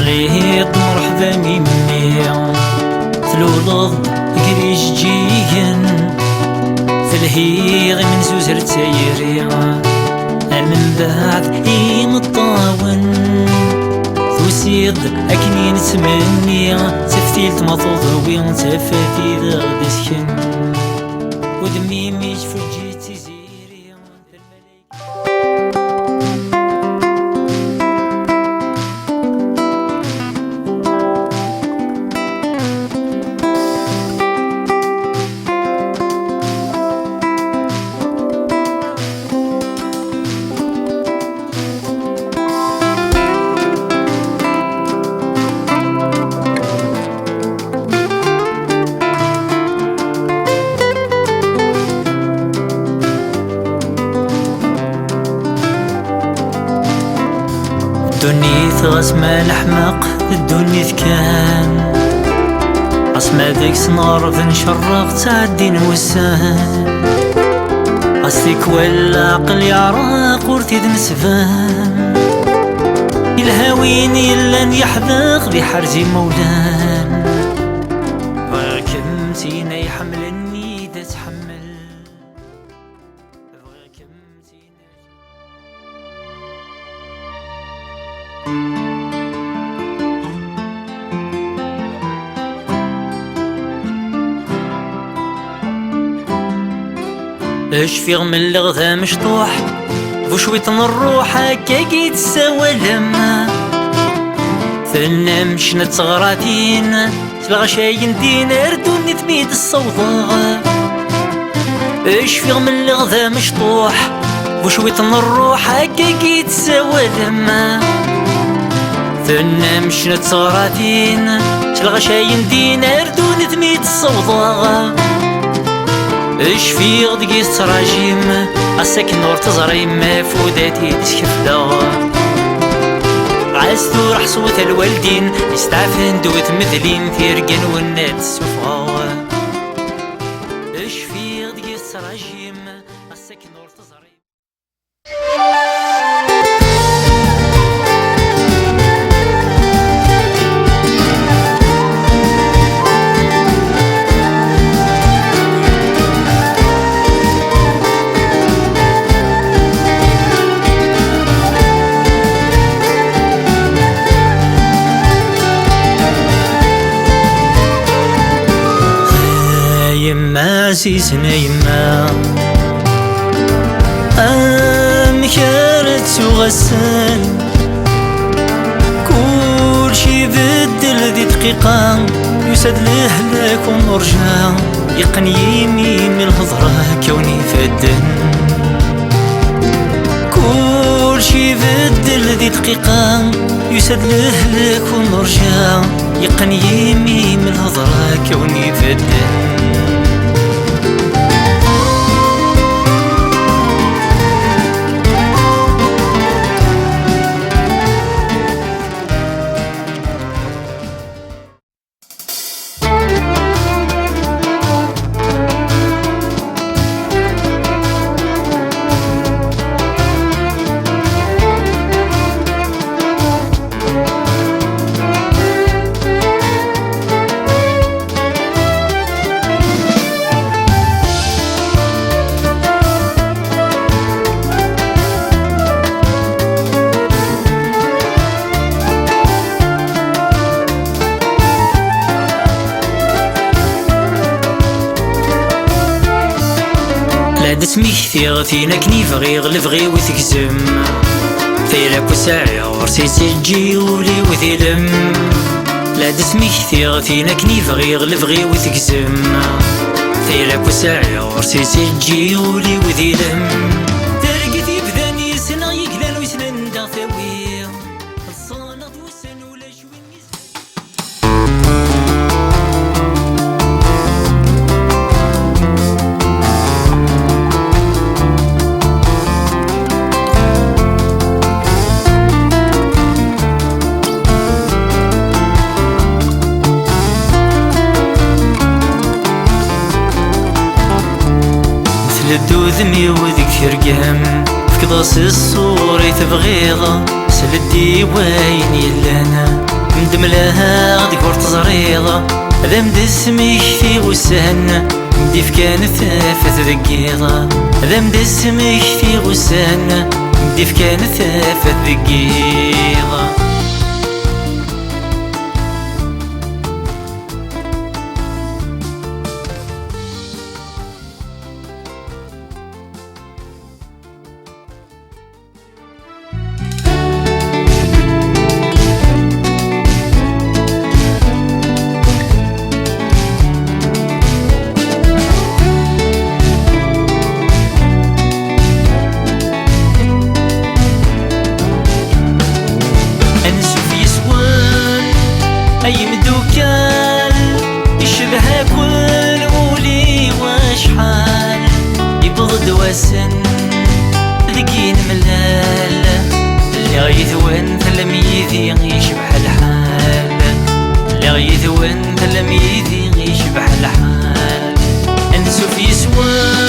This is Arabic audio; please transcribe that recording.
ليه مرحبا ميمي تلولض قريش جيين في الهيغ من زوزر تايري من بعد مطاون توسيد أكني نتمني تفتيلت مطوض وين تفاتي غادي سكن ودمي ميج فرجيتي زيري دنيت غسمة الحماق الدنيت كان عصمة ذيك سنار نشرق تعدي نوسان عصيك ولا عقل يعرق ورتيد نسفان الهاوين إلا يحذق ذي حرزي مولان بغاكمتينا يحملني دا تحمل بغاكمتينا اش فيغ من الغذا مشطوح بوشويط نروح هكا كي تساوى لما ثنا مشنا تغراتين الغشاين دينار دوني تميد الصوضاء اش فيغ من الغذا مشطوح بوشويط نروح هكا كي تساوى لما ثنا مشنا تغراتين الغشاين دينار دوني تميد الصوضاء اش فيغ دقي التراجيم عساك نور تزريم مفوداتي تشكفدا عزتو رح صوت الوالدين يستعفن دوت مثلين ثيرقن والنات السفغا اش فيغ دقي التراجيم عساك نور تزريم يما سيسنا يما كانت وغسل كل شي بدل ذي دقيقة يسد لهلاك ونرجع يقن يمين من الهضرة كوني فدن كل شي بدل ذي دقيقة يسد لهلاك ونرجع يقن يمين من الهضرة كوني فدن اسمي كثير فينا كني فغي غلفغي وثكزم ثيلك وساعي ورسي تجي ولي وثيلم لا اسمي كثير فينا كني فغي غلفغي وثكزم ثيلك وساعي ورسي تجي ولي وثيلم ترقتي بذاني سنة يقلان ويسنن دا ثوي الصالة وسن ولا شوين الدوذمي وذكر قهم فكضاس الصوري تبغيضة سلدي وين يلانا ملاها غدك ور تزريضة ذا مدسمك في غسان مديف كان ثافت ذقيضة ذا مدسمك في غسان مديف كان ثافت ذقيضة أي مدوكال يشبه كل ولي وشحال يبغض وسن ذكين ملال اللي غيثوان تلميذي يشبح الحال اللي غيثوان تلميذي يشبح الحال انسو في سوان